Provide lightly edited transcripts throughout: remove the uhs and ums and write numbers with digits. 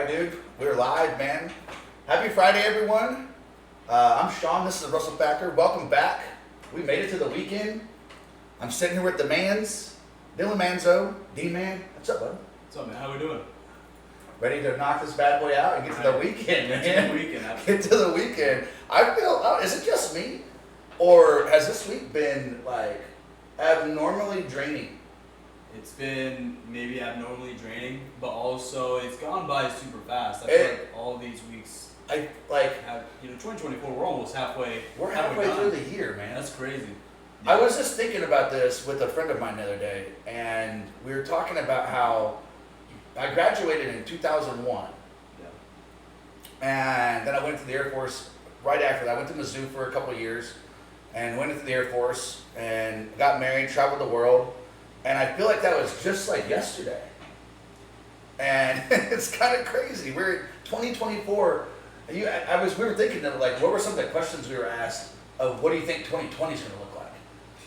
dude. We're live, man. Happy Friday, everyone. I'm Sean. This is Russell Packer. Welcome back. We made it to the weekend. I'm sitting here with the mans, Dylan Manzo, D-Man. What's up, bud? What's up, man? How we doing? Ready to knock this bad boy out and get to the weekend, man. Get to the weekend. Get to the weekend. I feel, is it just me? Or has this week been, like, abnormally draining? It's been maybe abnormally draining, but also it's gone by super fast. I feel like all these weeks, have, 2024, we're almost halfway. We're halfway through the year, man. That's crazy. Yeah. I was just thinking about this with a friend of mine the other day, and we were talking about how I graduated in 2001. Yeah. And then I went to the Air Force right after that. I went to Mizzou for a couple of years and went into the Air Force and got married, traveled the world. And I feel like that was just like yesterday. And it's kind of crazy. We're in 2024. We were thinking of, like, what were some of the questions we were asked of what do you think 2020 is going to look like?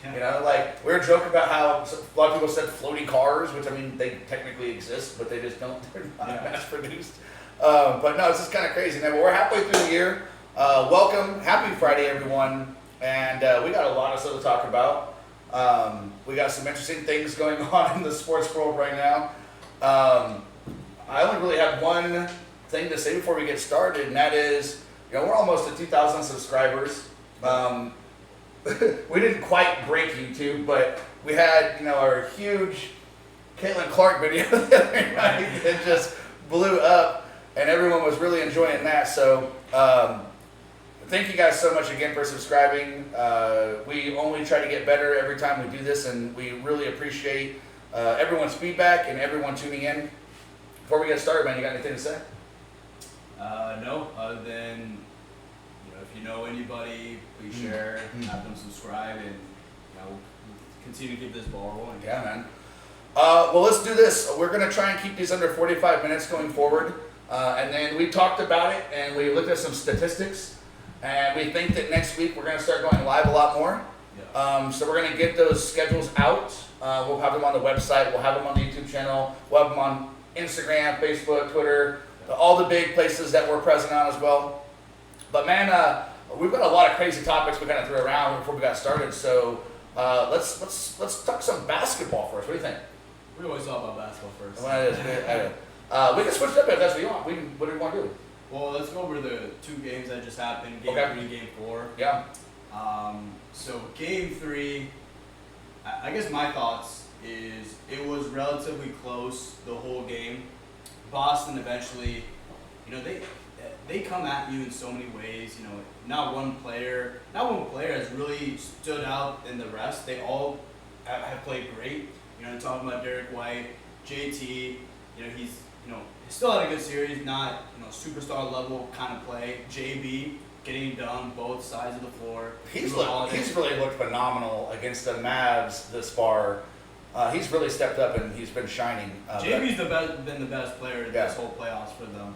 Yeah. You know, like, we were joking about how a lot of people said floating cars, which, I mean, they technically exist, but they just don't, they're not mass produced. But no, it's just kind of crazy. Now, we're halfway through the year. Welcome. Happy Friday, everyone. And we got a lot of stuff to talk about. We got some interesting things going on in the sports world right now. I only really have one thing to say before we get started, and that is, we're almost at 2,000 subscribers. We didn't quite break YouTube, but we had, our huge Caitlin Clark video the other night that just blew up, and everyone was really enjoying that. So, thank you guys so much again for subscribing. We only try to get better every time we do this, and we really appreciate everyone's feedback and everyone tuning in. Before we get started, man, you got anything to say? No, other than, if you know anybody, please share, have them subscribe, and continue to keep this ball rolling. Yeah, man. Well, let's do this. We're going to try and keep these under 45 minutes going forward. And then we talked about it, and we looked at some statistics. And we think that next week we're going to start going live a lot more. Yeah. So we're going to get those schedules out. We'll have them on the website. We'll have them on the YouTube channel. We'll have them on Instagram, Facebook, Twitter, all the big places that we're present on as well. But man, we've got a lot of crazy topics we kind of threw around before we got started. So let's talk some basketball first. What do you think? We always talk about basketball first. We can switch it up if that's what you want. What do you want to do? Well, let's go over the two games that just happened, Game 3, Game 4. Yeah. So Game 3, I guess my thoughts is it was relatively close the whole game. Boston eventually, they come at you in so many ways. Not one player has really stood out than the rest. They all have played great. Talking about Derek White, JT, he's still had a good series, not superstar level kind of play. JB getting done both sides of the floor. He's really looked phenomenal against the Mavs this far. He's really stepped up and he's been shining. JB's been the best player this whole playoffs for them.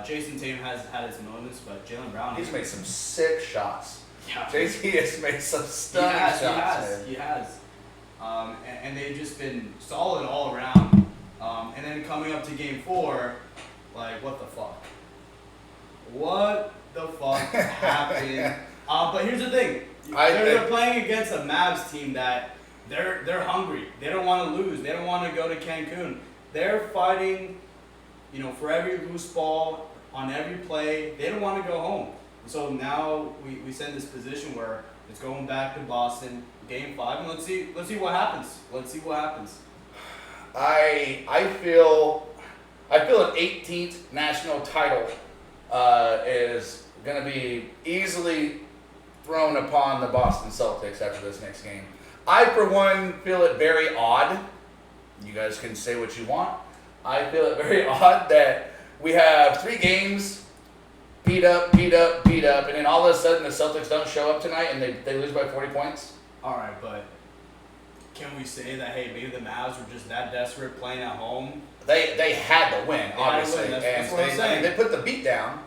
Jason Tatum has had his moments, but Jaylen Brown, he's made some sick shots. Yeah, JT has made some stunning shots. He has. And they've just been solid all around. And then coming up to Game 4, like, what the fuck? What the fuck happened? But here's the thing. They're playing against a Mavs team that they're hungry. They don't want to lose. They don't want to go to Cancun. They're fighting, for every loose ball, on every play. They don't want to go home. So now we send this position where it's going back to Boston, Game 5, and let's see what happens. Let's see what happens. I feel an 18th national title is going to be easily thrown upon the Boston Celtics after this next game. I, for one, feel it very odd. You guys can say what you want. I feel it very odd that we have 3 games, beat up, and then all of a sudden the Celtics don't show up tonight and they lose by 40 points. All right, but can we say that, hey, maybe the Mavs were just that desperate playing at home? They had to win, obviously. That's what I'm saying. They put the beat down.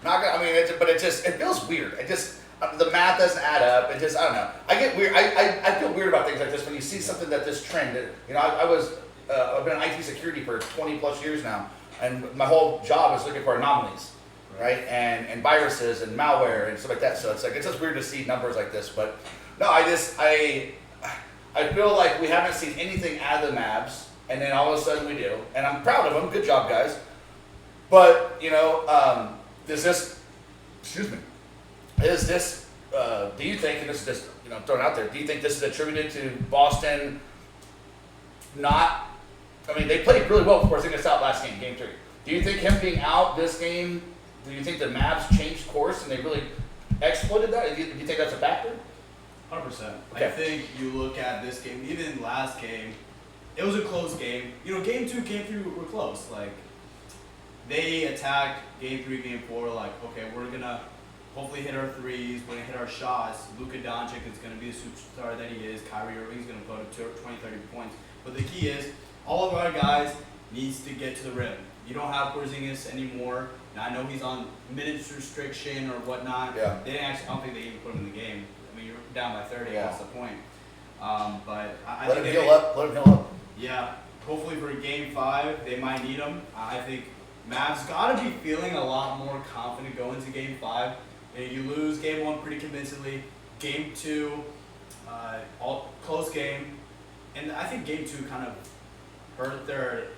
It feels weird. The math doesn't add up. I don't know. I get weird. I feel weird about things like this when you see something that this trend. I've been in IT security for 20 plus years now. and my whole job is looking for anomalies, right? And viruses and malware and stuff like that. So it's just weird to see numbers like this. But no, I feel like we haven't seen anything out of the Mavs, and then all of a sudden we do, and I'm proud of them. Good job, guys. But is this? Excuse me. Is this? Do you think? And this is just thrown out there. Do you think this is attributed to Boston? Not. I mean, they played really well before Porzingis out last game, Game 3. Do you think him being out this game? Do you think the Mavs changed course and they really exploited that? Do you think that's a factor? 100%. Okay. I think you look at this game, even last game, it was a close game. Game 2, Game 3 were close. Like, they attacked Game 3, Game 4, like, okay, we're going to hopefully hit our threes, we're going to hit our shots. Luka Doncic is going to be the superstar that he is. Kyrie Irving's going to put up 20, 30 points. But the key is, all of our guys needs to get to the rim. You don't have Porzingis anymore. Now, I know he's on minutes restriction or whatnot. Yeah. They didn't actually, I don't think they even put him in the game. I mean, you're down by 30. Yeah. What's the point? But I Let think him heal up. Let him heal up. Yeah. Hopefully for Game 5, they might need him. I think Mavs got to be feeling a lot more confident going into Game 5. You lose Game 1 pretty convincingly. Game 2, all close game. And I think Game 2 kind of hurt their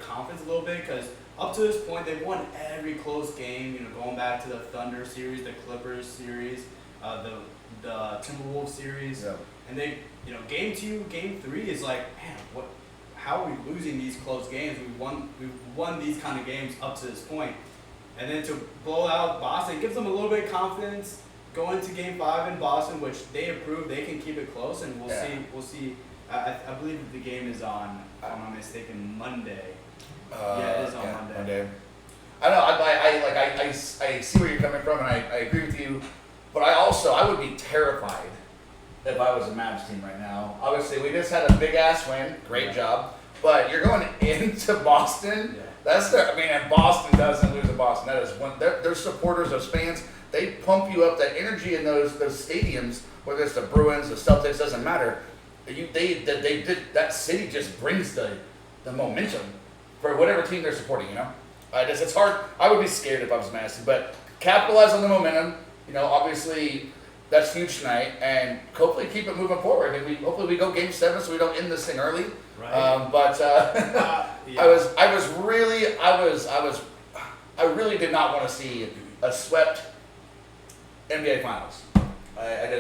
confidence a little bit because up to this point they've won every close game. Going back to the Thunder series, the Clippers series, the Timberwolves series, Yeah. and they, Game 2, Game 3 is like, man, what? How are we losing these close games? We've won these kind of games up to this point, and then to blow out Boston gives them a little bit of confidence going to Game 5 in Boston, which they approved. They can keep it close, and we'll see. We'll see. I believe the game is on, if I'm not mistaken, Monday. Yeah, it is on Monday. I know. I see where you're coming from, and I agree with you. But I would be terrified if I was a Mavs team right now. Obviously, we just had a big ass win. Great job. But you're going into Boston. Yeah. And Boston doesn't lose to Boston. That is they're supporters, those fans. They pump you up. That energy in those stadiums, whether it's the Bruins, the Celtics, doesn't matter. That city just brings the momentum for whatever team they're supporting. It's hard. I would be scared if I was Madison, but capitalize on the momentum. Obviously that's huge tonight, and hopefully keep it moving forward. And hopefully we go Game 7 so we don't end this thing early. Right. Yeah. I really did not want to see a swept NBA Finals. I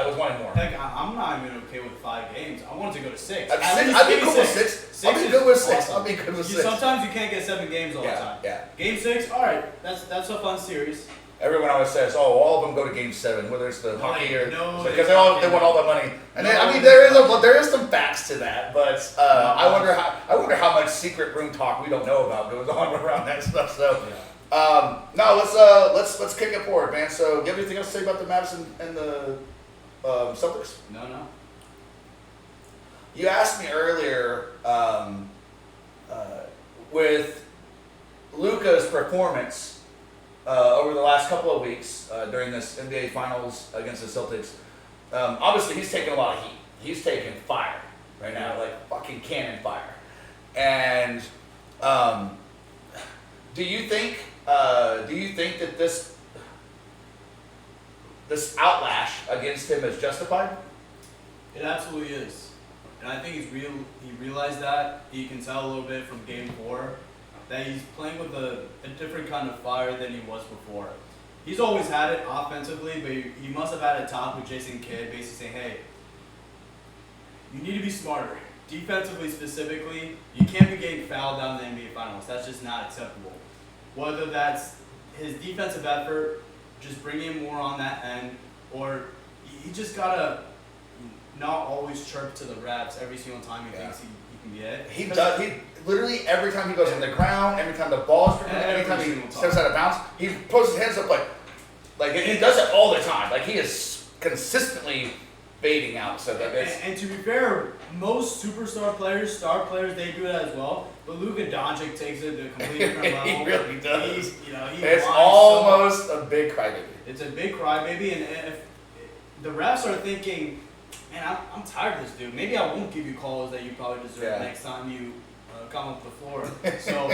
was wanting more. Heck, I'm not even okay with 5 games. I want it to go to 6. I'd be cool with 6. I'll be good with 6. Awesome. I'll be good with 6. Sometimes you can't get 7 games all the time. Yeah. Game 6, all right, that's a fun series. Everyone always says, "Oh, all of them go to Game 7, whether it's the hockey or no, because they want all the money." And there is some facts to that, but I wonder how much secret room talk we don't know about goes on around that stuff. So. No, let's kick it forward, man. So, do you have anything else to say about the Mavs and the Celtics? No. You asked me earlier with Luka's performance over the last couple of weeks during this NBA Finals against the Celtics. Obviously, he's taking a lot of heat. He's taking fire right now, like fucking cannon fire. And do you think that this outlash against him is justified? It absolutely is. And I think he realized that. You can tell a little bit from Game 4 that he's playing with a different kind of fire than he was before. He's always had it offensively, but he must have had a talk with Jason Kidd, basically saying, hey, you need to be smarter. Defensively specifically, you can't be getting fouled down in the NBA Finals. That's just not acceptable. Whether that's his defensive effort, just bringing him more on that end, or he just gotta not always chirp to the reps every single time he thinks he can get it. He does. He literally every time he goes on the ground, every time the ball's driven, every time he steps out of bounds, he puts his hands up like he does it all the time. Like he is consistently fading out. So that and to be fair, most superstar players, star players, they do it as well. But Luka Doncic takes it to a completely different level. He really does. It's almost a big crybaby. It's a big crybaby, and if the refs are thinking, man, I'm tired of this dude. Maybe I won't give you calls that you probably deserve next time you come up the floor. So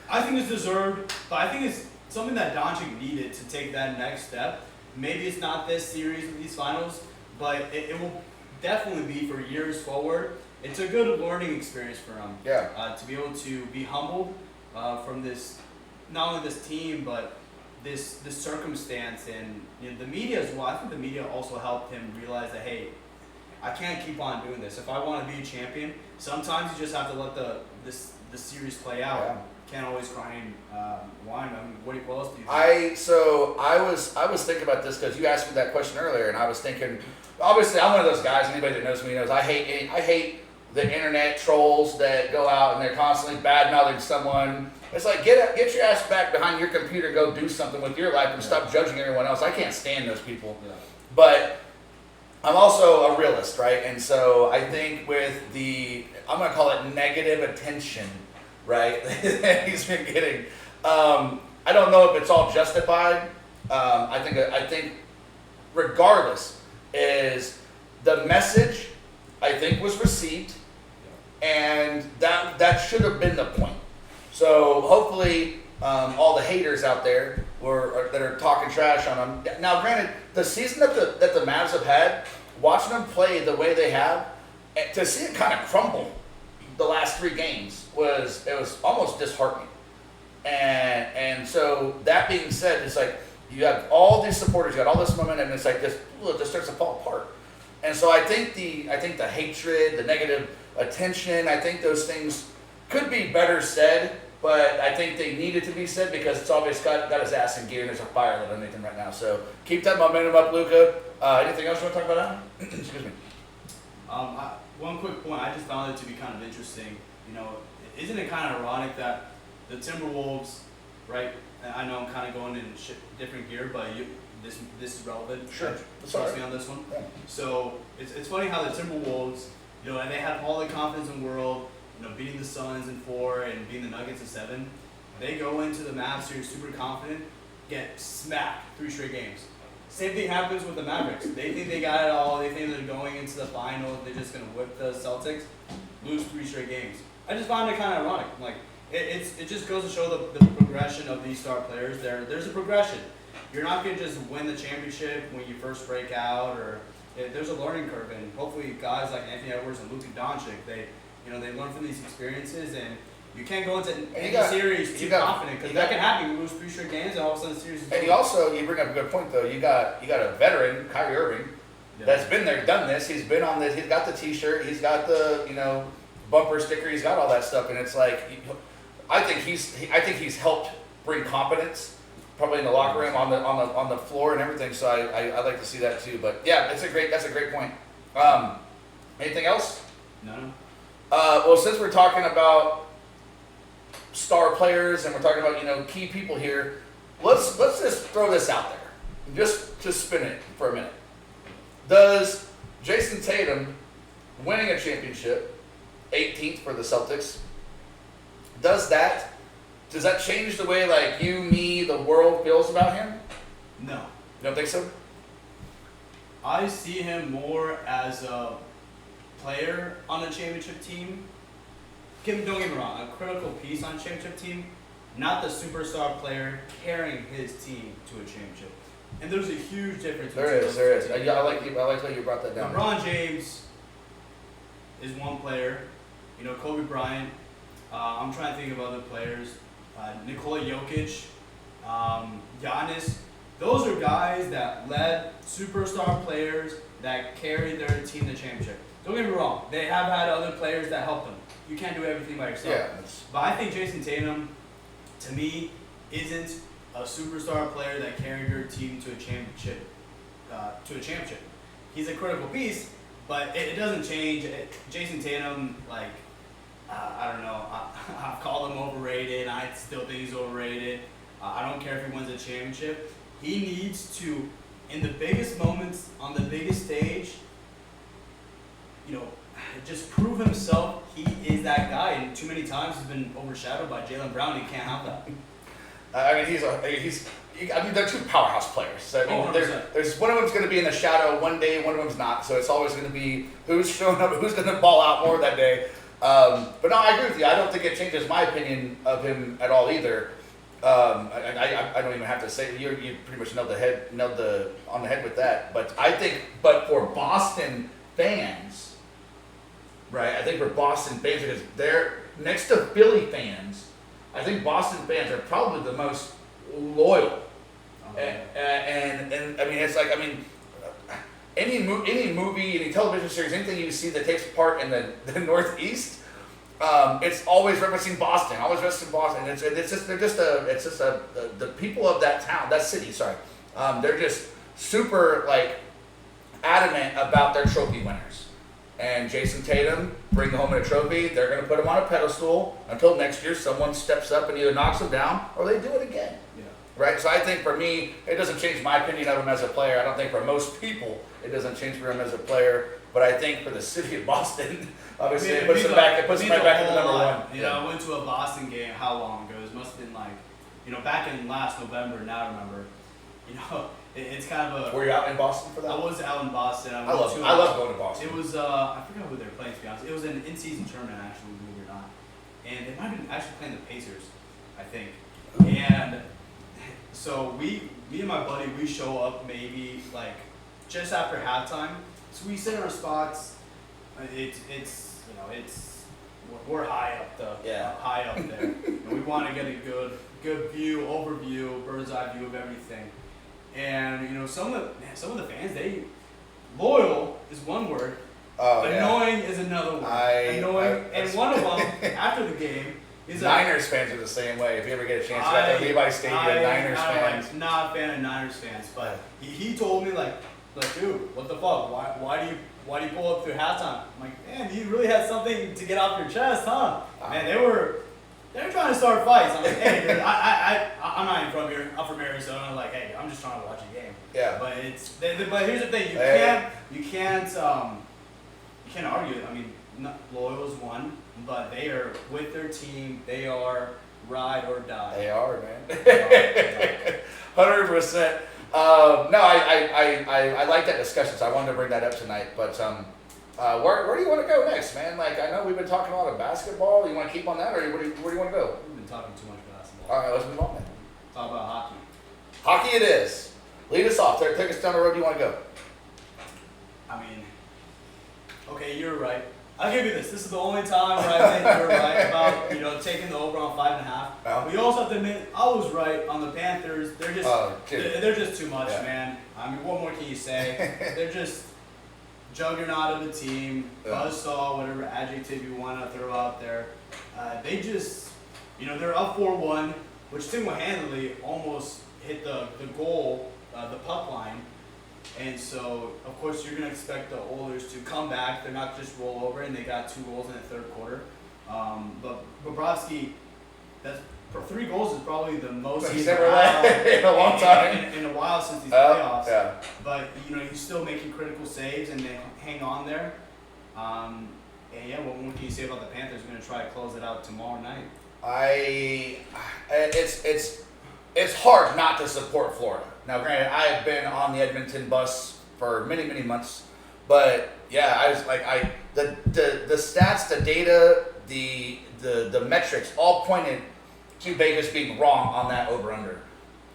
I think it's deserved, but I think it's something that Doncic needed to take that next step. Maybe it's not this series of these finals, but it will definitely be for years forward. It's a good learning experience for him. Yeah. To be able to be humbled from this, not only this team, but this circumstance, and the media as well. I think the media also helped him realize that, hey, I can't keep on doing this. If I want to be a champion, sometimes you just have to let the series play out. Yeah. Can't always cry and whine. I mean, what else do you think? I was thinking about this because you asked me that question earlier, and I was thinking, obviously I'm one of those guys. Anybody that knows me knows I hate the internet trolls that go out and they're constantly bad mouthing someone. It's like get your ass back behind your computer, go do something with your life, and stop judging everyone else. I can't stand those people. Yeah. But I'm also a realist, right? And so I think with I'm gonna call it negative attention, right? that he's been getting. I don't know if it's all justified. I think regardless is the message I think was received, and that should have been the point. So hopefully all the haters out there that are talking trash on him. Now, granted, the season that the Mavs have had, watching them play the way they have, to see it kind of crumble the last 3 games was almost disheartening. And so that being said, it's like you have all these supporters, you got all this momentum, and it's like it just starts to fall apart. And so I think the hatred, the negative attention, I think those things could be better said, but I think they needed to be said because it's obvious got his ass in gear and there's a fire lit underneath him right now. So keep that momentum up, Luka. Anything else you want to talk about now? Excuse me. One quick point, I just found it to be kind of interesting. Isn't it kind of ironic that the Timberwolves, right? And I know I'm kind of going in different gear, but this is relevant. Sure. Trust me on this one. Yeah. So it's funny how the Timberwolves, and they had all the confidence in the world, beating the Suns in 4 and beating the Nuggets in 7. They go into the Mavs series super confident, get smacked 3 straight games. Same thing happens with the Mavericks. They think they got it all. They think they're going into the finals. They're just going to whip the Celtics, lose 3 straight games. I just found it kind of ironic. Like it just goes to show the progression of these star players. There's a progression. You're not going to just win the championship when you first break out, or there's a learning curve. And hopefully guys like Anthony Edwards and Luka Doncic, they learn from these experiences, and you can't go into any series too confident, because that can happen. You lose 3 straight games, and all of a sudden the series is over. You bring up a good point though. You got a veteran, Kyrie Irving, that's been there, done this. He's been on this. He's got the T-shirt. He's got the bumper sticker. He's got all that stuff, and it's like, I think he's helped bring confidence, probably in the locker room, on the floor and everything. So I like to see that too. But yeah, that's a great point. Anything else? No. Well, since we're talking about star players and we're talking about key people here, let's just throw this out there, just spin it for a minute. Does Jason Tatum winning a championship, 18th for the Celtics, does that change the way like you, me, the world feels about him? No. You don't think so? I see him more as a player on a championship team. Don't get me wrong, a critical piece on a championship team, not the superstar player carrying his team to a championship. And there's a huge difference. There is. I like how you brought that down. LeBron James is one player. Kobe Bryant. I'm trying to think of other players. Nikola Jokic, Giannis. Those are guys that led superstar players that carried their team to the championship. Don't get me wrong, they have had other players that help them. You can't do everything by yourself. Yeah, but I think Jason Tatum, to me, isn't a superstar player that carried your team to a championship. He's a critical piece, but it doesn't change. Jason Tatum, I don't know. I've called him overrated. I still think he's overrated. I don't care if he wins a championship. He needs to, in the biggest moments, on the biggest stage, just prove himself. He is that guy, and too many times he's been overshadowed by Jaylen Brown. He can't have that. They're 2 powerhouse players. So, there's one of them's going to be in the shadow one day, one of them's not. So it's always going to be who's showing up, who's going to ball out more that day. But no, I agree with you. I don't think it changes my opinion of him at all either. I don't even have to say you pretty much nailed on the head with that. But I think, for Boston fans, right? I think for Boston fans, because they're next to Philly fans, I think Boston fans are probably the most loyal. And I mean, it's like, I mean, any movie, any television series, anything you see that takes part in the Northeast, it's always referencing Boston. Always referencing Boston. The people of that town, that city. Sorry, they're just super like adamant about their trophy winners. And Jason Tatum bring home a trophy. They're going to put him on a pedestal until next year someone steps up and either knocks him down or they do it again. Yeah. Right. So I think for me, it doesn't change my opinion of him as a player. I don't think for most people it doesn't change for him as a player. But I think for the city of Boston, obviously, it puts him back. It puts him right back at the number one. You know, I went to a Boston game. How long ago? It must have been like, back in last November. Now I remember. It's kind of a. Were you out in Boston for that? I was out in Boston. I love going to Boston. It was I forgot who they were playing, to be honest. It was an in-season tournament, actually, believe it or not. And they might have been actually playing the Pacers, I think. And so me and my buddy, we show up maybe like just after halftime. So we sit in our spots. We're high up there. And we want to get a good view, overview, bird's eye view of everything. And some of the fans, loyal is one word. Annoying is another word. And one of them after the game is Niners fans are the same way. If you ever get a chance, you got the Levi Stadium Niners fans. I'm not a fan of Niners fans, but he told me like, dude, what the fuck? Why do you pull up through halftime? I'm like, man, you really had something to get off your chest, huh? Man, they were trying to start fights. I'm like, hey, dude, I'm not even from here. I'm from Arizona. I'm like, hey, I'm just trying to watch a game. Yeah. But but here's the thing, you can't argue. I mean, loyal is one, but they are with their team. They are ride or die. They are, man. 100%. No, I like that discussion, so I wanted to bring that up tonight. But where do you want to go next, man? Like, I know we've been talking a lot of basketball. You want to keep on that, or where do you want to go? We've been talking too much basketball. All right, let's move on then. Talk about hockey. Hockey it is. Lead us off. Take us down the road you want to go. I mean, okay, you're right. I'll give you this. This is the only time where I think you're right about taking the over on 5.5. But you also have to admit I was right on the Panthers. They're just too much, man. I mean, what more can you say? They're just juggernaut of the team, buzzsaw, whatever adjective you want to throw out there. They just, they're up 4-1, which single-handedly almost hit the goal, the puck line. And so, of course, you're going to expect the Oilers to come back. They're not just roll over, and they got 2 goals in the third quarter. But Bobrovsky, that's 3 goals is probably the most he's ever had in a long time. In a while since these playoffs. Yeah. But, he's still making critical saves, and they hang on there. And yeah, what more can you say about the Panthers? Going to try to close it out tomorrow night. It's hard not to support Florida. Now, granted, I have been on the Edmonton bus for many, many months, but yeah, I was like, the stats, the data, the metrics all pointed to Vegas being wrong on that over/under,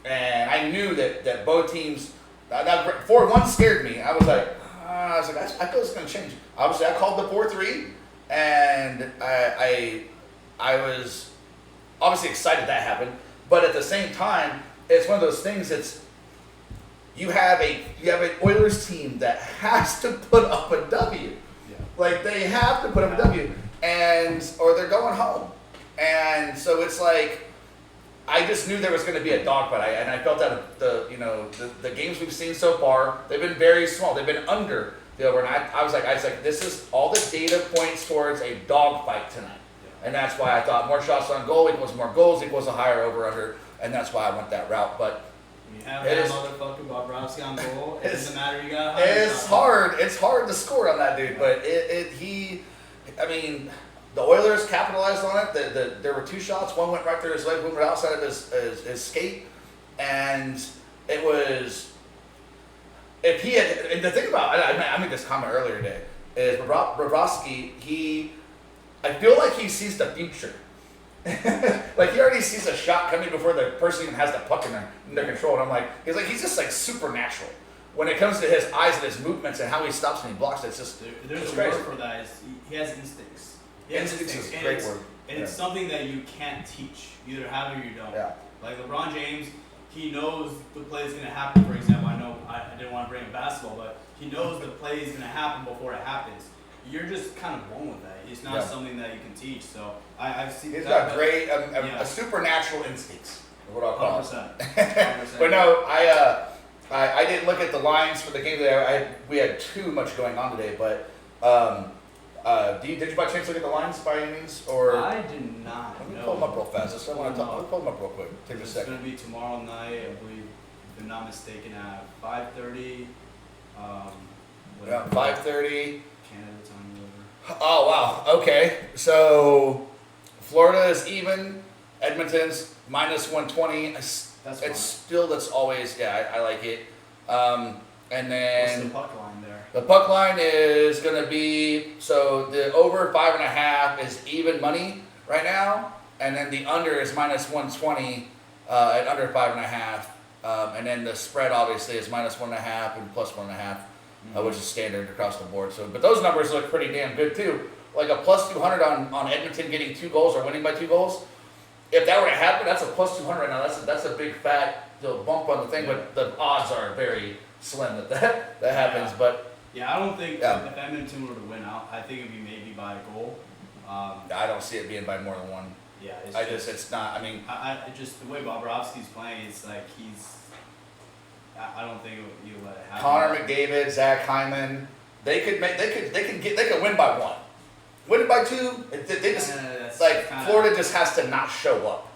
and I knew that both teams. That 4-1 scared me. I was like, I feel it's going to change. Obviously, I called the 4-3, and I was obviously excited that happened. But at the same time, it's one of those things that's you have an Oilers team that has to put up a W. Yeah. Like they have to put up a W, or they're going home. And so it's like I just knew there was going to be a dogfight, and I felt that the games we've seen so far, they've been very small. They've been under the over, and I was like, this is all the data points towards a dogfight tonight. And that's why I thought more shots on goal equals more goals equals a higher over/under, and that's why I went that route. But you have that motherfucker Bobrovsky on goal. It doesn't matter. You got. It's hard. It's hard to score on that dude. But I mean, the Oilers capitalized on it. There were 2 shots. One went right through his leg, one went outside of his skate, and it was. If he had, and the thing about I made this comment earlier today is Bobrovsky, I feel like he sees the future. Like he already sees a shot coming before the person even has the puck in their control. And I'm like, he's just like supernatural when it comes to his eyes and his movements and how he stops and he blocks. It's just there's it's a crazy. word for that. He has instincts. Instincts is a great word. And it's something that you can't teach. You either have it or you don't. Yeah. Like LeBron James, he knows the play is going to happen. For example, I know I didn't want to bring up basketball, but he knows the play is going to happen before it happens. You're just kind of born with that. It's not something that you can teach. So I've seen. He's got great, a supernatural instincts. Is what I'll call 100%. it. But no, I didn't look at the lines for the game today. We had too much going on today. But did you by chance look at the lines by any means? Or I did not. Let me pull them up real fast. I want to talk. Let me pull them up real quick. Take a It's second. going to be tomorrow night, I believe, if I'm not mistaken, at 5:30. Yeah, 5:30. Canada time, whatever. Oh wow. Okay. So Florida is even. Edmonton's minus 120. That's That's always I like it. And then what's the puck line there? the puck line is going to be, so the over 5.5 is even money right now, and then the under is minus 120 at under 5.5, and then the spread obviously is minus 1.5 and plus 1.5, which is standard across the board. So, but those numbers look pretty damn good too. Like a plus 200 on Edmonton getting 2 goals or winning by 2 goals. If that were to happen, that's a plus 200 right now. That's a big fat bump on the thing, but the odds are very slim that happens. But I don't think if Edmonton were to win out, I think it'd be maybe by a goal. I don't see it being by more than one. Yeah, it's not. I mean, I just the way Bobrovsky's playing, it's like I don't think you let it happen. Connor McDavid, Zach Hyman, they could win by 1. Win by 2, they just Florida just has to not show up.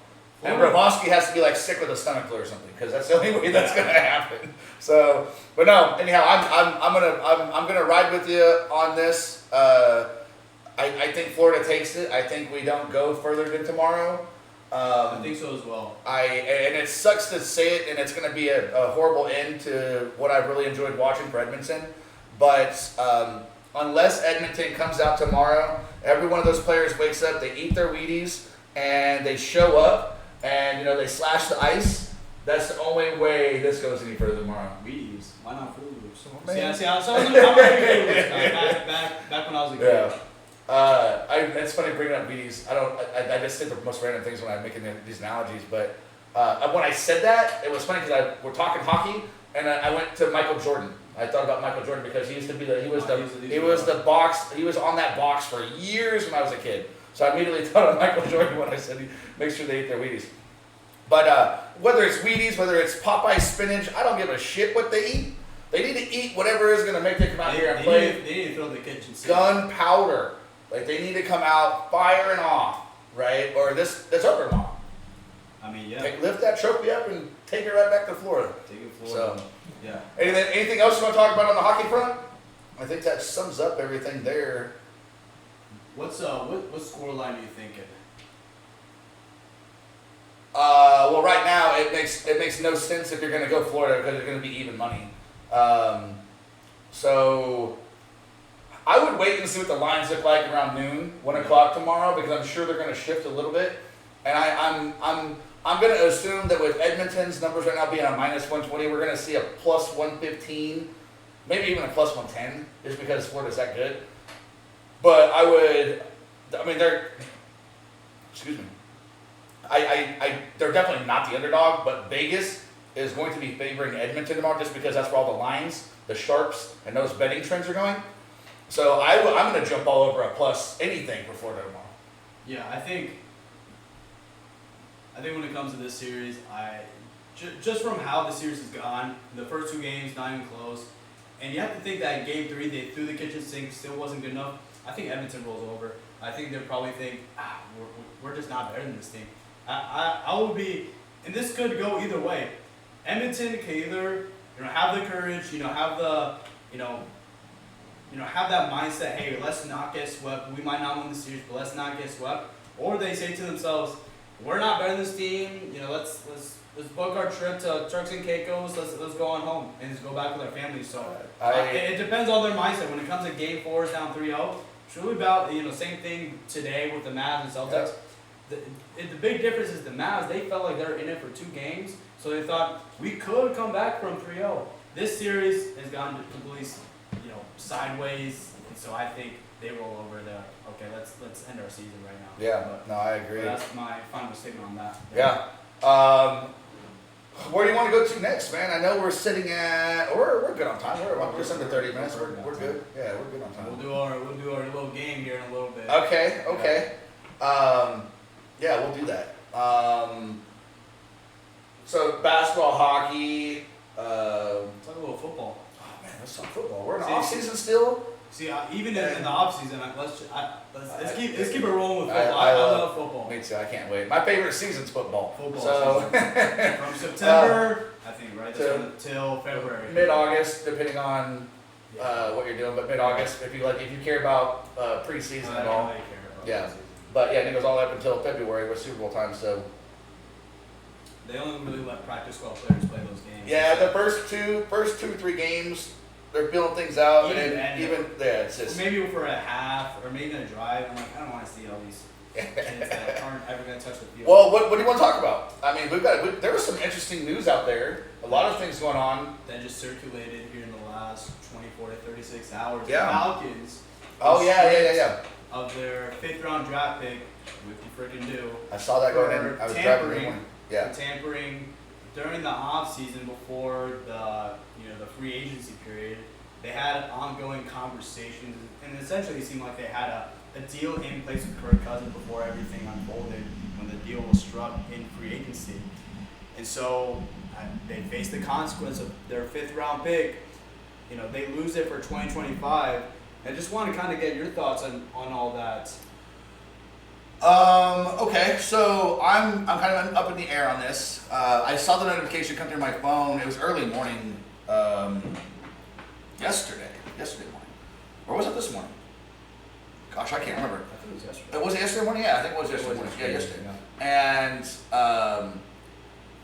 And Bobrovsky has to be like sick with a stomach flu or something, because that's the only way that's gonna happen. So, but no. Anyhow, I'm gonna ride with you on this. I think Florida takes it. I think we don't go further than tomorrow. I think so as well. And it sucks to say it, and it's gonna be a horrible end to what I've really enjoyed watching for Edmonton. But unless Edmonton comes out tomorrow, every one of those players wakes up, they eat their Wheaties, and they show up, and they slash the ice. That's the only way this goes any further tomorrow. Wheaties, why not Fruit Loops? Oh, man. See, I was back when I was a kid. It's funny bringing up Wheaties. I just say the most random things when I'm making these analogies, but when I said that, it was funny because we're talking hockey, and I went to Michael Jordan. I thought about Michael Jordan because he used to be he was on that box for years when I was a kid. So I immediately thought of Michael Jordan when I said make sure they eat their Wheaties. But whether it's Wheaties, whether it's Popeye spinach, I don't give a shit what they eat. They need to eat whatever is going to make them come out here and play. They need to throw the kitchen sink. Gunpowder. Like they need to come out firing off, right? Or this over them off. I mean, yeah. Lift that trophy up and take it right back to Florida. Take it Florida. So, yeah. Anything else you want to talk about on the hockey front? I think that sums up everything there. What score line are you thinking? Well, right now it makes no sense if you're going to go Florida because it's going to be even money. So I would wait and see what the lines look like around noon, 1 o'clock tomorrow, because I'm sure they're going to shift a little bit. And I'm going to assume that with Edmonton's numbers right now being a minus 120, we're going to see a plus 115, maybe even a plus 110, just because Florida's that good. But they're definitely not the underdog, but Vegas is going to be favoring Edmonton tomorrow just because that's where all the lines, the sharps, and those betting trends are going. So I'm going to jump all over a plus anything for Florida tomorrow. Yeah, I think when it comes to this series, just from how the series has gone, the first 2 games, not even close, and you have to think that in Game 3, they threw the kitchen sink, still wasn't good enough. I think Edmonton rolls over. I think they'll probably think, we're just not better than this team. I would be, and this could go either way. Edmonton can either, have the courage, have the, have that mindset. Hey, let's not get swept. We might not win the series, but let's not get swept. Or they say to themselves, we're not better than this team. Let's book our trip to Turks and Caicos. Let's go on home and just go back with our families. So it depends on their mindset. When it comes to Game 4 down 3-0, truly about, same thing today with the Mavs and Celtics. The big difference is the Mavs, they felt like they're in it for 2 games, so they thought we could come back from 3-0. This series has gone completely, sideways, and so I think they roll over the, okay, let's end our season right now. Yeah, no, I agree. That's my final statement on that. Yeah. Where do you want to go to next, man? I know we're sitting at, we're good on time. We're just under 30 minutes. We're good. Yeah, we're good on time. We'll do our little game here in a little bit. Okay. Yeah, we'll do that. So basketball, hockey. Let's talk a little football. Oh man, let's talk football. We're in off season still. See, even in the off season, let's keep it rolling with football. I love football. Me too. I can't wait. My favorite season's football. So from September, I think, right, till February. Mid-August, depending on what you're doing, but mid-August, if you care about preseason at all. Really care about Yeah. preseason. But yeah, it goes all up until February with Super Bowl time. So they only really let practice squad players play those games. yeah, the first two, 3 games, they're building things out, it's just maybe for a half or maybe a drive. I'm like, I don't want to see all these kids that aren't ever going to touch the field. Well, what do you want to talk about? I mean, there was some interesting news out there. A lot of things going on. That just circulated here in the last 24 to 36 hours. Yeah. The Falcons. Oh yeah. Of their 5th round draft pick, which you freaking do. I saw that going in. I was driving. Yeah. For tampering during the off season before the free agency period. They had ongoing conversations, and essentially it seemed like they had a deal in place with Kirk Cousins before everything unfolded when the deal was struck in free agency. And so they faced the consequence of their 5th round pick. They lose it for 2025. I just want to kind of get your thoughts on all that. Okay, so I'm kind of up in the air on this. I saw the notification come through my phone. It was early morning, yesterday morning, or was it this morning? Gosh, I can't remember. I think it was yesterday. Was it yesterday morning? Yeah, I think it was yesterday morning. Yeah, yesterday. Yeah. And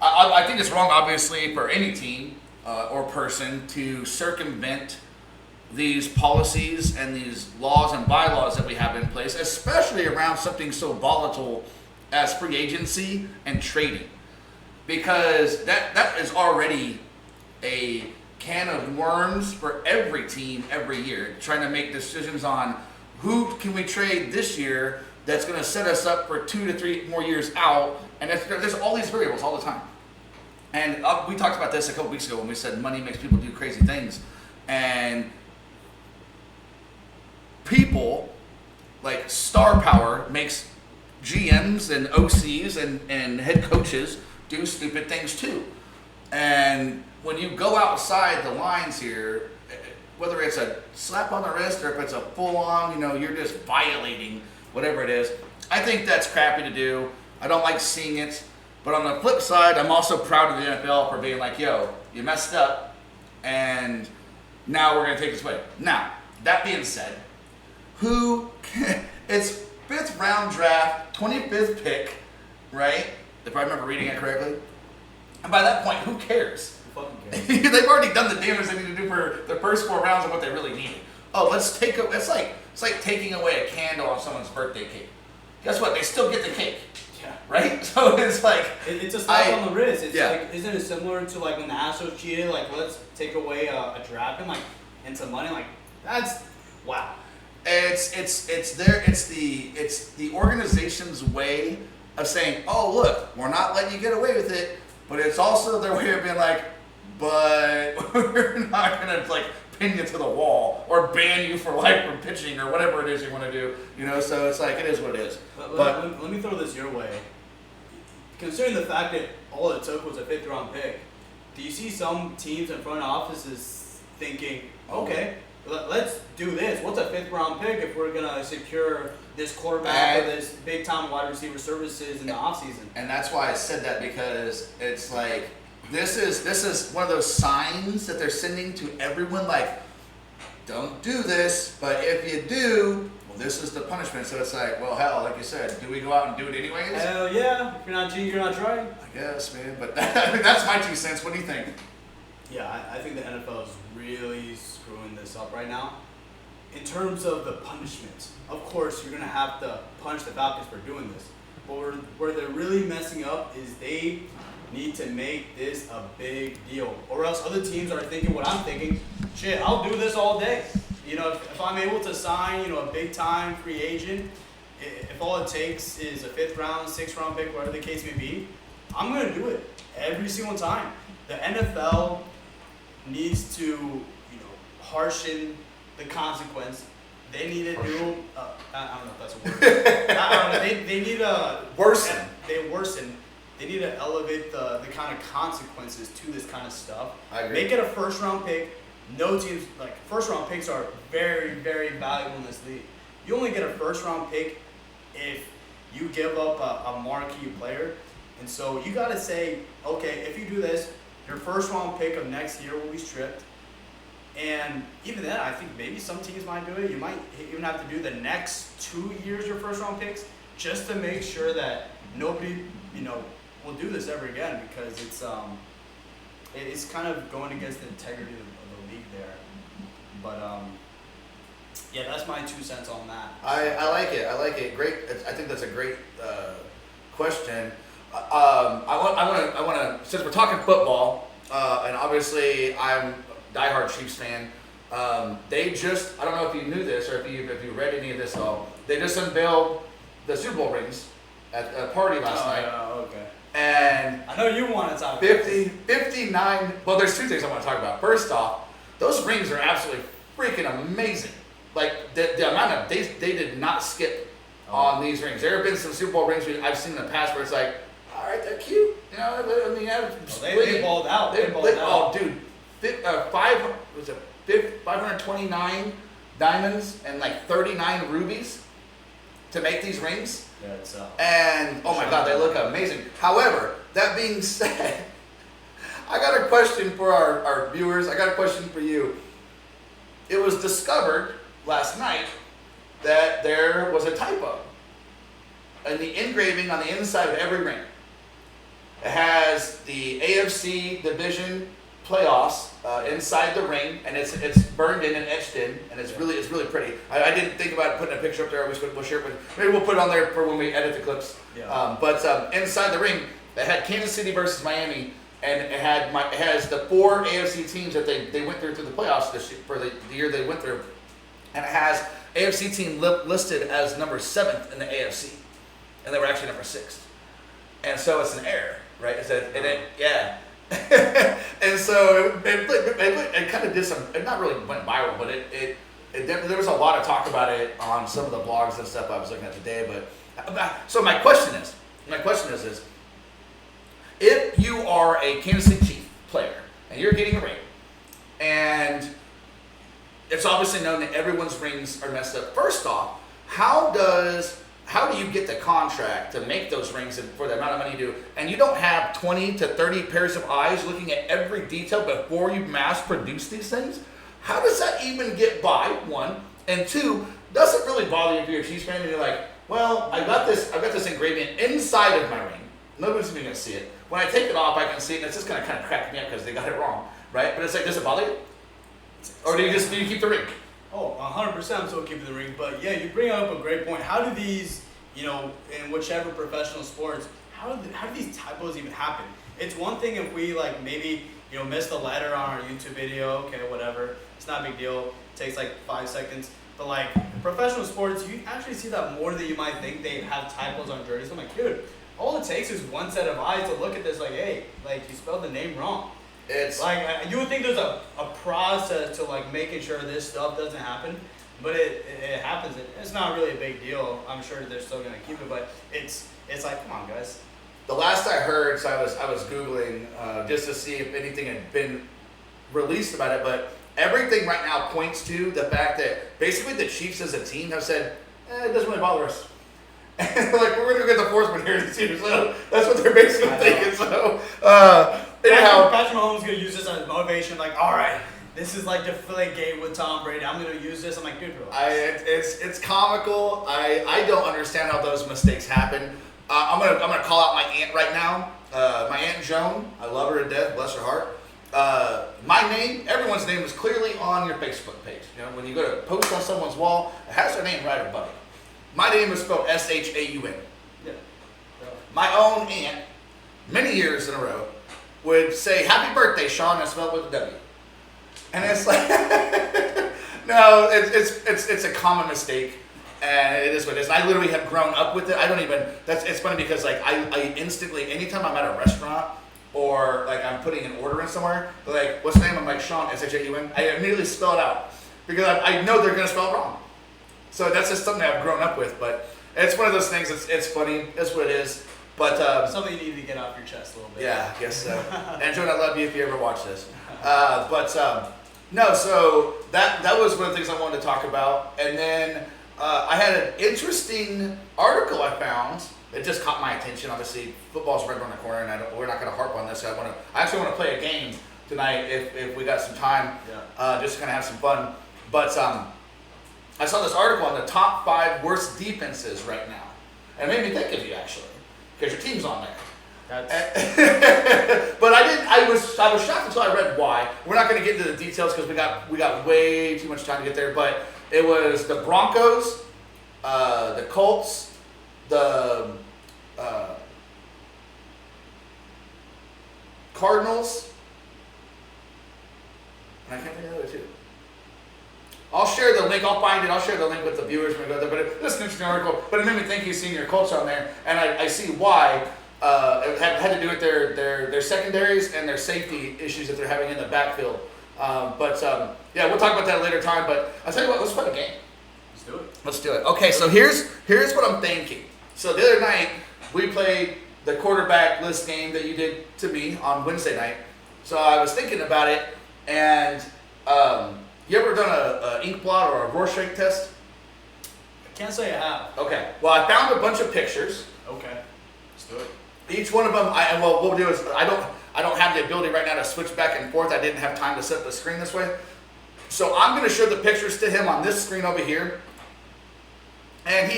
I think it's wrong, obviously, for any team or person to circumvent these policies and these laws and bylaws that we have in place, especially around something so volatile as free agency and trading, because that is already a can of worms for every team every year, trying to make decisions on who can we trade this year that's going to set us up for 2 to 3 more years out, and there's all these variables all the time. And we talked about this a couple weeks ago when we said money makes people do crazy things, and people like star power makes GMs and OCs and head coaches do stupid things too. And when you go outside the lines here, whether it's a slap on the wrist or if it's a full-on, you're just violating whatever it is, I think that's crappy to do. I don't like seeing it. But on the flip side, I'm also proud of the NFL for being like, yo, you messed up, and now we're going to take this away. Now, that being said, it's 5th round draft, 25th pick, right? If I remember reading it correctly. And by that point, who cares? They've already done the damage they need to do for the first 4 rounds of what they really needed. Oh, it's like taking away a candle on someone's birthday cake. Guess what? They still get the cake. Yeah. Right? So it's like it's a slap on the wrist. It's like, isn't it similar to like when the Astros cheated? Like, let's take away a draft and some money. Like, that's wow. It's the organization's way of saying, oh look, we're not letting you get away with it, but it's also their way of being like, but we're not gonna like pin you to the wall or ban you for life from pitching or whatever it is you want to do. So it's like, it is what it is. But let me throw this your way. Considering the fact that all it took was a 5th round pick, do you see some teams and front offices thinking, okay, let's do this. What's a 5th round pick if we're gonna secure this quarterback or this big time wide receiver services in the offseason? And that's why I said that, because it's like this is one of those signs that they're sending to everyone, like, don't do this, but if you do, well, this is the punishment. So it's like, well, hell, like you said, do we go out and do it anyways? Hell yeah. If you're not cheating, you're not trying. I guess, man. But that's my 2 cents. What do you think? Yeah, I think the NFL is really screwing this up right now. in terms of the punishments, of course you're gonna have to punish the Falcons for doing this. But where they're really messing up is they need to make this a big deal, or else other teams are thinking what I'm thinking. Shit, I'll do this all day. You know, if I'm able to sign, you know, a big time free agent, if all it takes is a 5th round, 6th round pick, whatever the case may be, I'm gonna do it every single time. The NFL needs to, you know, harshen the consequence. They need to do. I don't know if that's a word. I don't know. They need to Worsen. They need to elevate the kind of consequences to this kind of stuff. I agree. Make it a 1st round pick. No teams, like, 1st round picks are very, very valuable in this league. You only get a 1st round pick if you give up a marquee player. And so you got to say, okay, if you do this, your 1st round pick of next year will be stripped. And even then, I think maybe some teams might do it. You might even have to do the next 2 years your 1st round picks just to make sure that nobody, you know, will do this ever again, because it's kind of going against the integrity of the league there. But yeah, that's my 2 cents on that. I like it. Great. I think that's a great question. I want to, since we're talking football, and obviously I'm a diehard Chiefs fan. They just, I don't know if you knew this or if you read any of this at all. They just unveiled the Super Bowl rings at a party last night. Oh, okay. And I know you want to talk 59. Well, there's 2 things I want to talk about. First off, those rings are absolutely freaking amazing. Like the amount of they did not skip on these rings. There have been some Super Bowl rings I've seen in the past where it's like, all right, they're cute. You know, I mean, they balled out. They balled out. Oh, dude, 529 diamonds and like 39 rubies to make these rings. Yeah, it's and oh my God, they look amazing. However, that being said, I got a question for our viewers. I got a question for you. It was discovered last night that there was a typo in the engraving on the inside of every ring. It has the AFC division playoffs inside the ring, and it's burned in and etched in, and it's really pretty. I didn't think about putting a picture up there. We'll share it with, maybe we'll put it on there for when we edit the clips. Yeah. But inside the ring, it had Kansas City versus Miami, and it has the 4 AFC teams that they went through the playoffs for the year they went through, and it has AFC team listed as number 7th in the AFC, and they were actually number 6th, and so it's an error, right? Yeah. And so it kind of did some. It not really went viral, but it there was a lot of talk about it on some of the blogs and stuff I was looking at today. But so my question is this: if you are a Kansas City Chief player and you're getting a ring, and it's obviously known that everyone's rings are messed up. First off, how do you get the contract to make those rings for the amount of money you do, and you don't have 20 to 30 pairs of eyes looking at every detail before you mass produce these things? How does that even get by, 1? And 2, does it really bother you if you're a Chiefs fan and you're like, well, I've got this engraving inside of my ring. Nobody's even gonna see it. When I take it off, I can see it, and it's just gonna kind of crack me up because they got it wrong, right? But it's like, does it bother you? Or do you keep the ring? Oh, 100% I'm still keeping the ring. But yeah, you bring up a great point. How do these, you know, in whichever professional sports, how do these typos even happen? It's one thing if we, like, maybe, you know, missed a letter on our YouTube video, okay, whatever. It's not a big deal. It takes like 5 seconds. But like professional sports, you actually see that more than you might think. They have typos on jerseys. I'm like, dude, all it takes is one set of eyes to look at this like, hey, like, you spelled the name wrong. It's like, you would think there's a process to like making sure this stuff doesn't happen, but it happens. It's not really a big deal. I'm sure they're still gonna keep it, but it's like, come on, guys. The last I heard, so I was Googling just to see if anything had been released about it, but everything right now points to the fact that basically the Chiefs as a team have said, it doesn't really bother us. And like, we're gonna get the 4th one here this year, so that's what they're basically thinking. So anyhow, Patrick Mahomes is gonna use this as motivation, like, all right, this is like the Philly game with Tom Brady. I'm gonna use this. I'm like, dude, it's comical. I don't understand how those mistakes happen. I'm gonna call out my aunt right now. My Aunt Joan, I love her to death, bless her heart. my name, everyone's name is clearly on your Facebook page. You know, when you go to post on someone's wall, it has their name right above it. My name is spelled S-H-A-U-N. Yeah. My own aunt, many years in a row, would say, "Happy birthday, Shaun," and spelled with a W. And it's like, no, it's a common mistake. And it is what it is. I literally have grown up with it. I don't even, it's funny because like I instantly, anytime I'm at a restaurant or like I'm putting an order in somewhere, they're like, "What's the name?" I'm like, "Shaun," S-H-A-U-N. I immediately spell it out because I know they're going to spell it wrong. So that's just something I've grown up with. But it's one of those things, it's funny. That's what it is. But something you need to get off your chest a little bit. yeah, I guess so. Andrew, I love you if you ever watch this. No, so that was one of the things I wanted to talk about. And then I had an interesting article I found. It just caught my attention. Obviously, football's right around the corner, and we're not going to harp on this. I actually want to play a game tonight if we got some time, just to kind of have some fun. But I saw this article on the top 5 worst defenses right now, and it made me think of you actually, because your team's on there. But I was shocked until I read why. We're not going to get into the details because we got way too much time to get there. But it was the Broncos, the Colts, the Cardinals, and I can't think of the other two. I'll share the link. I'll find it. I'll share the link with the viewers when we go there. But this is an interesting article. But it made me think you've seen your Colts on there, and I see why. It had to do with their secondaries and their safety issues that they're having in the backfield. Yeah, we'll talk about that later time. But I'll tell you what, let's play a game. Let's do it. Let's do it. Okay, so here's what I'm thinking. So the other night, we played the quarterback list game that you did to me on Wednesday night. So I was thinking about it, and you ever done a ink blot or a Rorschach test? I can't say I have. Okay. Well, I found a bunch of pictures. Okay. Let's do it. Each one of them, what we'll do is I don't have the ability right now to switch back and forth. I didn't have time to set the screen this way. So I'm going to show the pictures to him on this screen over here. And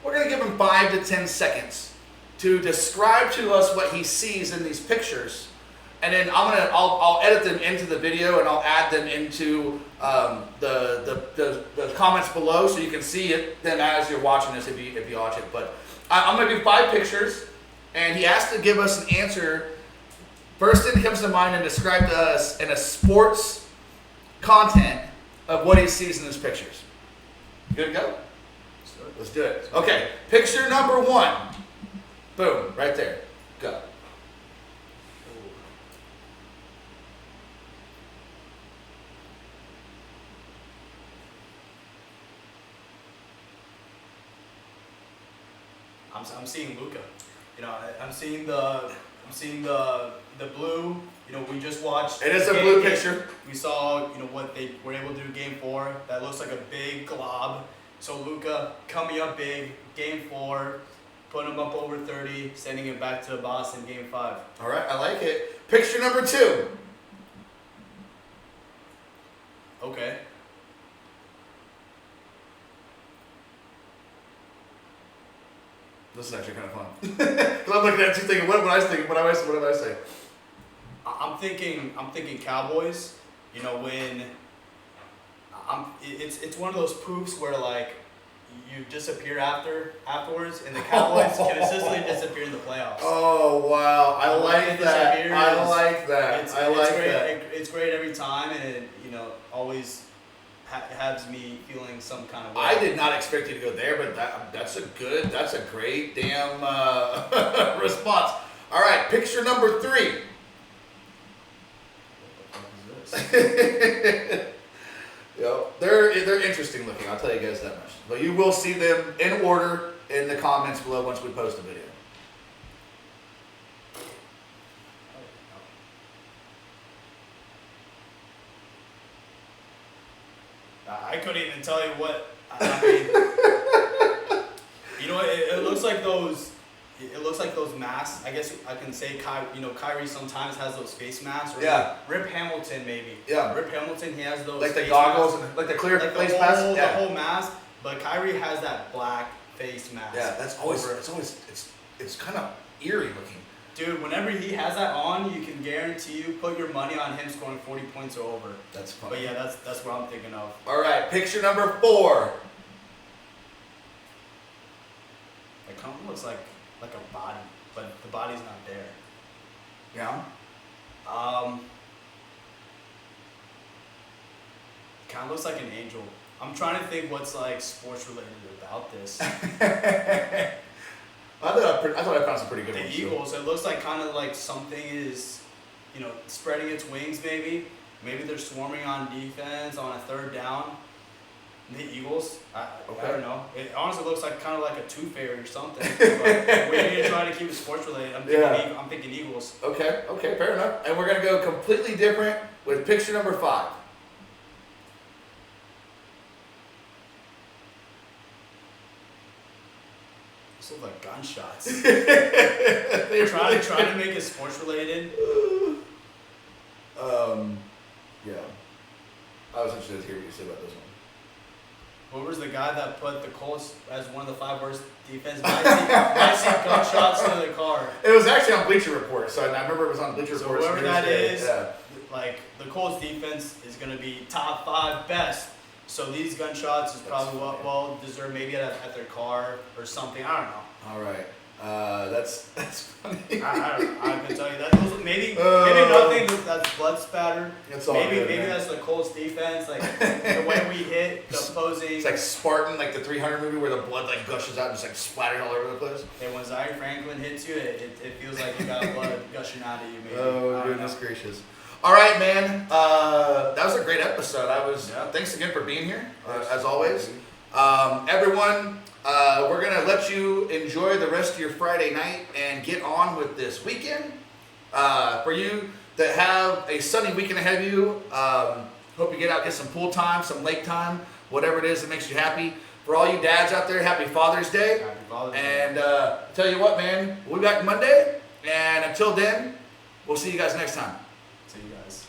we're going to give him 5 to 10 seconds to describe to us what he sees in these pictures. And then I'll edit them into the video and I'll add them into the comments below so you can see them as you're watching this if you watch it. But I'm going to do 5 pictures. And he has to give us an answer. First thing that comes to mind and describe to us in a sports content of what he sees in his pictures. Good to go? Let's do it. Okay, picture number 1. Boom, right there. Go. I'm seeing Luka. You know, I'm seeing the blue. You know, we just watched. It is a blue picture. We saw, what they were able to do Game 4. That looks like a big glob. So Luka coming up big, Game 4, putting him up over 30, sending him back to Boston Game 5. All right, I like it. Picture number 2. Okay. This is actually kind of fun. Because I'm looking at you thinking, what am I thinking? What am I saying? I'm thinking Cowboys. You know, when it's one of those poofs where like you disappear afterwards, and the Cowboys consistently disappear in the playoffs. Oh wow, I like that. I like that. It's great every time, and it always has me feeling some kind of way. I did not expect you to go there, but that's a great damn response. All right, picture number 3. They're interesting looking. I'll tell you guys that much. But you will see them in order in the comments below once we post the video. I couldn't even tell you what. I mean, it looks like those. It looks like those masks. I guess I can say Kyrie sometimes has those face masks. Or Rip Hamilton maybe. Yeah. Rip Hamilton, he has those. Like the goggles and like the clear face mask. The whole mask. But Kyrie has that black face mask. Yeah, that's always it's kind of eerie looking. Dude, whenever he has that on, you can guarantee you put your money on him scoring 40 points or over. That's fun. But yeah, that's what I'm thinking of. All right, picture number 4. It kind of looks like a body, but the body's not there. Yeah. Kind of looks like an angel. I'm trying to think what's like sports related about this. I thought I found some pretty good The ones. Eagles, it looks like kind of like something is, spreading its wings maybe. Maybe they're swarming on defense on a 3rd down. The Eagles, I don't know. It honestly looks like kind of like a Tooth Fairy or something. But we're going to try to keep it sports related. I'm thinking Eagles. Okay, fair enough. And we're going to go completely different with picture number 5. This looks like gunshots. They're trying to make it sports related. Yeah. I was interested to hear what you said about this one. What was the guy that put the Colts as one of the 5 worst defenses? I see gunshots to the car. It was actually on Bleacher Report, so I remember it was on Bleacher Report. So whoever that is, yeah. like the Colts defense is going to be top 5 best. So these gunshots is probably well deserved, maybe at their car or something. I don't know. All right. That's funny. I can tell you that. Maybe nothing that's blood spattered. It's all maybe good, maybe man. that's the Colts defense, like the way we hit the opposing. It's like Spartan, like the 300 movie where the blood like gushes out and just like splattered all over the place. And when Zaire Franklin hits you, it feels like you got blood gushing out of you. Maybe. Oh goodness gracious! All right, man. That was a great episode. Thanks again for being here, as always. Everyone. We're going to let you enjoy the rest of your Friday night and get on with this weekend. For you that have a sunny weekend ahead of you, hope you get out, get some pool time, some lake time, whatever it is that makes you happy. For all you dads out there, happy Father's Day. Happy Father's Day. And tell you what, man, we'll be back Monday. And until then, we'll see you guys next time. See you guys.